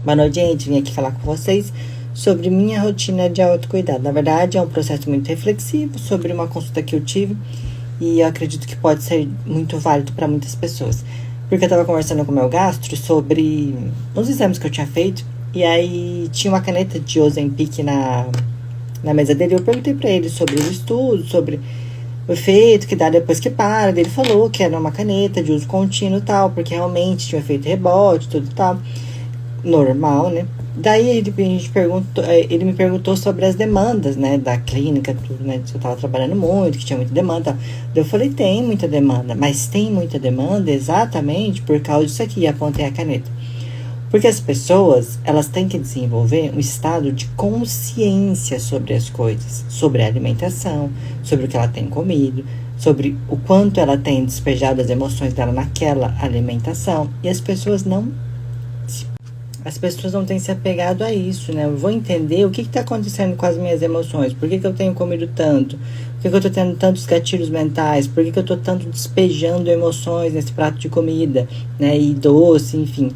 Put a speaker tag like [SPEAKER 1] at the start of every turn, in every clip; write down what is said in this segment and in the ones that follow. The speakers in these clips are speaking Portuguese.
[SPEAKER 1] Boa noite, gente. Vim aqui falar com vocês sobre minha rotina de autocuidado. Na verdade, é um processo muito reflexivo sobre uma consulta que eu tive e eu acredito que pode ser muito válido para muitas pessoas. Porque eu estava conversando com o meu gastro sobre uns exames que eu tinha feito e aí tinha uma caneta de Ozempic na mesa dele. Eu perguntei para ele sobre os estudos, sobre o efeito que dá depois que para. Ele falou que era uma caneta de uso contínuo e tal, porque realmente tinha um efeito rebote, tudo e tal. Normal, né? Daí ele me perguntou sobre as demandas, né, da clínica, tudo, né? Se eu tava trabalhando muito, que tinha muita demanda. Daí eu falei, tem muita demanda, mas tem muita demanda exatamente por causa disso aqui, apontei a caneta. Porque as pessoas, elas têm que desenvolver um estado de consciência sobre as coisas, sobre a alimentação, sobre o que ela tem comido, sobre o quanto ela tem despejado as emoções dela naquela alimentação. E as pessoas não têm se apegado a isso, né? Eu vou entender o que está acontecendo com as minhas emoções. Por que eu tenho comido tanto? Por que eu estou tendo tantos gatilhos mentais? Por que eu estou tanto despejando emoções nesse prato de comida, né? E doce, enfim.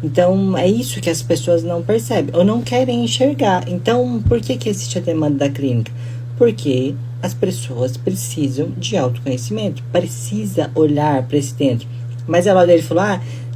[SPEAKER 1] Então, é isso que as pessoas não percebem ou não querem enxergar. Então, por que existe a demanda da clínica? Porque as pessoas precisam de autoconhecimento. Precisa olhar para esse dentro. Mas ela dele falou,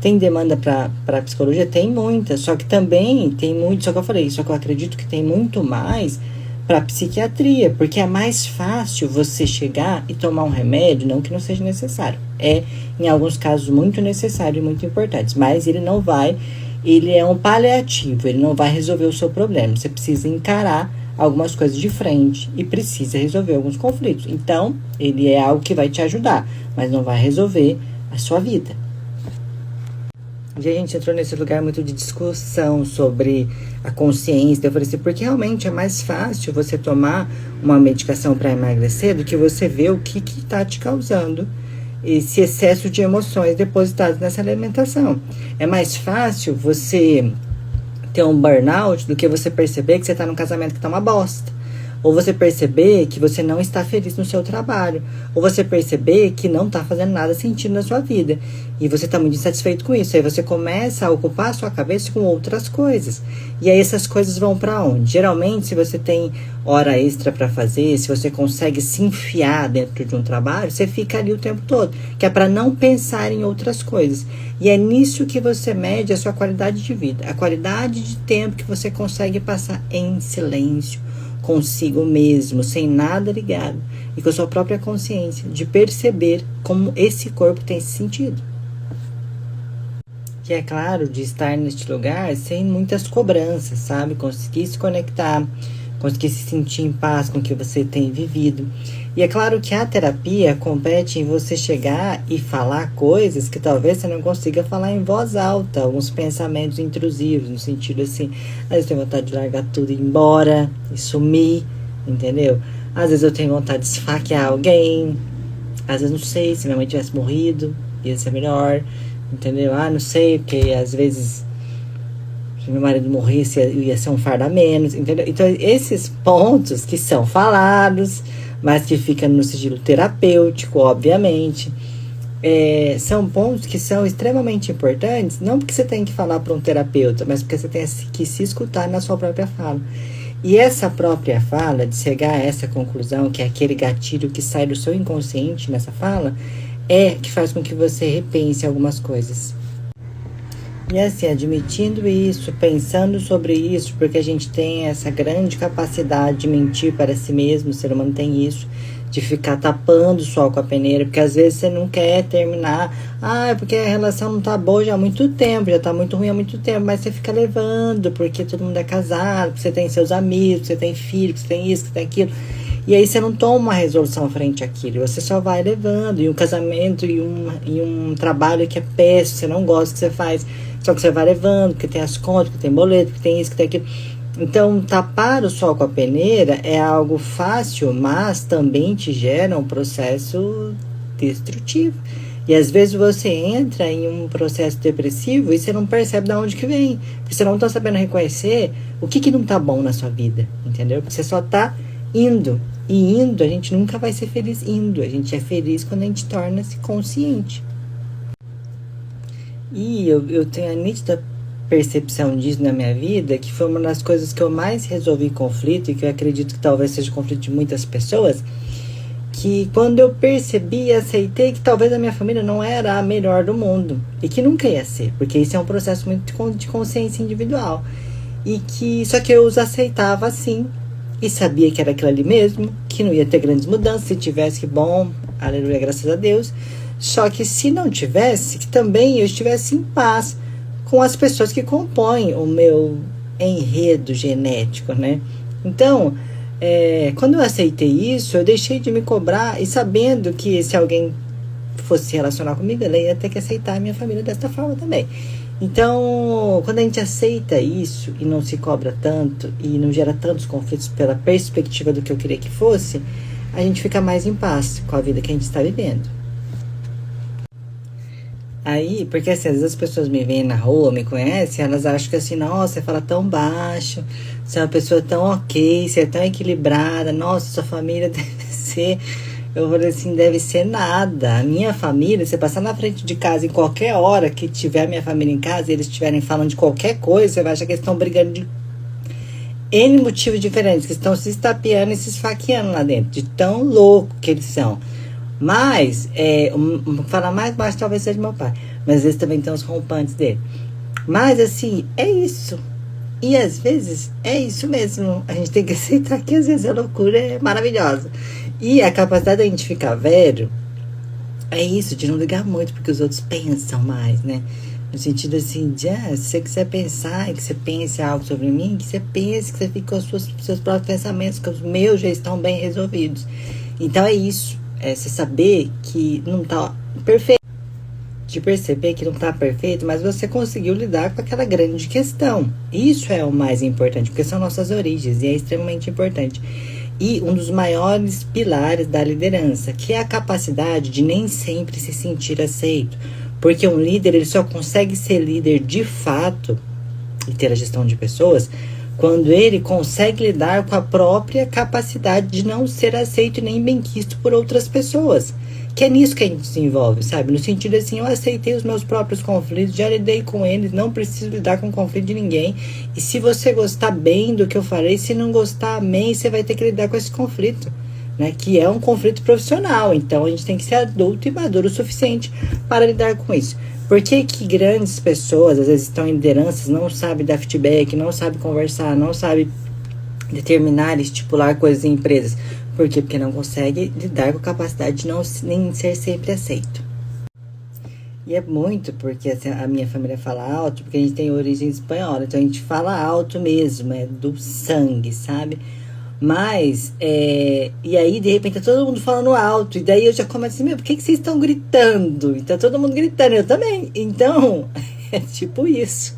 [SPEAKER 1] tem demanda para psicologia? Tem muita, só que também tem muito, só que eu falei, só que eu acredito que tem muito mais para psiquiatria, porque é mais fácil você chegar e tomar um remédio, não que não seja necessário. É, em alguns casos, muito necessário e muito importante, mas ele é um paliativo, ele não vai resolver o seu problema. Você precisa encarar algumas coisas de frente e precisa resolver alguns conflitos. Então, ele é algo que vai te ajudar, mas não vai resolver a sua vida. E a gente entrou nesse lugar muito de discussão sobre a consciência. Eu falei assim, porque realmente é mais fácil você tomar uma medicação para emagrecer do que você ver o que está te causando esse excesso de emoções depositadas nessa alimentação. É mais fácil você ter um burnout do que você perceber que você está num casamento que está uma bosta. Ou você perceber que você não está feliz no seu trabalho. Ou você perceber que não está fazendo nada sentido na sua vida. E você está muito insatisfeito com isso. Aí você começa a ocupar a sua cabeça com outras coisas. E aí essas coisas vão para onde? Geralmente, se você tem hora extra para fazer, se você consegue se enfiar dentro de um trabalho, você fica ali o tempo todo. Que é para não pensar em outras coisas. E é nisso que você mede a sua qualidade de vida. A qualidade de tempo que você consegue passar em silêncio, consigo mesmo, sem nada ligado, e com a sua própria consciência, de perceber como esse corpo tem se sentido. Que é claro, de estar neste lugar sem muitas cobranças, sabe? Conseguir se conectar, conseguir se sentir em paz com o que você tem vivido. E é claro que a terapia compete em você chegar e falar coisas que talvez você não consiga falar em voz alta, alguns pensamentos intrusivos, no sentido assim, às vezes eu tenho vontade de largar tudo e ir embora, e sumir, entendeu? Às vezes eu tenho vontade de esfaquear alguém, às vezes não sei, se minha mãe tivesse morrido, ia ser melhor, entendeu? Não sei, porque às vezes se meu marido morresse ia ser um fardo a menos, entendeu? Então esses pontos que são falados, mas que fica no sigilo terapêutico, obviamente, são pontos que são extremamente importantes, não porque você tem que falar para um terapeuta, mas porque você tem que se escutar na sua própria fala. E essa própria fala, de chegar a essa conclusão, que é aquele gatilho que sai do seu inconsciente nessa fala, que faz com que você repense algumas coisas. E assim, admitindo isso, pensando sobre isso, porque a gente tem essa grande capacidade de mentir para si mesmo, o ser humano tem isso, de ficar tapando o sol com a peneira, porque às vezes você não quer terminar, porque a relação não tá boa já há muito tempo, já tá muito ruim há muito tempo, mas você fica levando, porque todo mundo é casado, porque você tem seus amigos, porque você tem filho, porque você tem isso, que você tem aquilo. E aí você não toma uma resolução frente àquilo, você só vai levando, e um casamento, e um trabalho que é péssimo, você não gosta do que você faz, só que você vai levando, porque tem as contas, porque tem boleto, porque tem isso, que tem aquilo. Então, tapar o sol com a peneira é algo fácil, mas também te gera um processo destrutivo. E às vezes você entra em um processo depressivo e você não percebe de onde que vem. Porque você não está sabendo reconhecer o que não está bom na sua vida, entendeu? Porque você só está indo. E indo, a gente nunca vai ser feliz indo. A gente é feliz quando a gente torna-se consciente. E eu tenho a nítida percepção disso na minha vida, que foi uma das coisas que eu mais resolvi conflito, e que eu acredito que talvez seja o conflito de muitas pessoas, que quando eu percebi e aceitei que talvez a minha família não era a melhor do mundo, e que nunca ia ser, porque isso é um processo muito de consciência individual, e que só que eu os aceitava assim, e sabia que era aquilo ali mesmo, que não ia ter grandes mudanças, se tivesse, que bom, aleluia, graças a Deus. Só que se não tivesse, que também eu estivesse em paz com as pessoas que compõem o meu enredo genético, né? Então, quando eu aceitei isso, eu deixei de me cobrar, e sabendo que se alguém fosse se relacionar comigo, ela ia ter que aceitar a minha família desta forma também. Então, quando a gente aceita isso e não se cobra tanto e não gera tantos conflitos pela perspectiva do que eu queria que fosse, a gente fica mais em paz com a vida que a gente está vivendo. Aí, porque assim, às vezes as pessoas me veem na rua, me conhecem, elas acham que assim, nossa, você fala tão baixo, você é uma pessoa tão ok, você é tão equilibrada, nossa, sua família deve ser... Eu falei assim, deve ser nada. A minha família, você passar na frente de casa em qualquer hora que tiver a minha família em casa e eles estiverem falando de qualquer coisa, você vai achar que eles estão brigando de N motivos diferentes, que estão se estapeando e se esfaqueando lá dentro, de tão louco que eles são. Mas, falar mais baixo talvez seja meu pai, mas às vezes também tem os rompantes dele. Mas assim, é isso. E às vezes é isso mesmo. A gente tem que aceitar que às vezes a loucura é maravilhosa. E a capacidade da gente ficar velho é isso, de não ligar muito porque os outros pensam mais, né? No sentido assim, de se você quiser pensar e que você pense algo sobre mim, que você pense, que você fique com os seus próprios pensamentos, que os meus já estão bem resolvidos. Então é isso, você saber que não tá perfeito, de perceber que não tá perfeito, mas você conseguiu lidar com aquela grande questão. Isso é o mais importante, porque são nossas origens e é extremamente importante. E um dos maiores pilares da liderança, que é a capacidade de nem sempre se sentir aceito. Porque um líder, ele só consegue ser líder de fato e ter a gestão de pessoas quando ele consegue lidar com a própria capacidade de não ser aceito e nem benquisto por outras pessoas. Que é nisso que a gente se envolve, sabe? No sentido assim, eu aceitei os meus próprios conflitos, já lidei com eles, não preciso lidar com o conflito de ninguém. E se você gostar bem do que eu falei, se não gostar, amém, você vai ter que lidar com esse conflito, né? Que é um conflito profissional. Então a gente tem que ser adulto e maduro o suficiente para lidar com isso. Por que que grandes pessoas, às vezes estão em lideranças, não sabem dar feedback, não sabem conversar, não sabem determinar e estipular coisas em empresas? Por quê? Porque não consegue lidar com a capacidade de não nem ser sempre aceito. E é muito porque assim, a minha família fala alto, porque a gente tem origem espanhola, então a gente fala alto mesmo, é do sangue, sabe? Mas, e aí de repente tá todo mundo falando alto, e daí eu já começo assim, por que vocês estão gritando? E tá todo mundo gritando, eu também. Então, é tipo isso.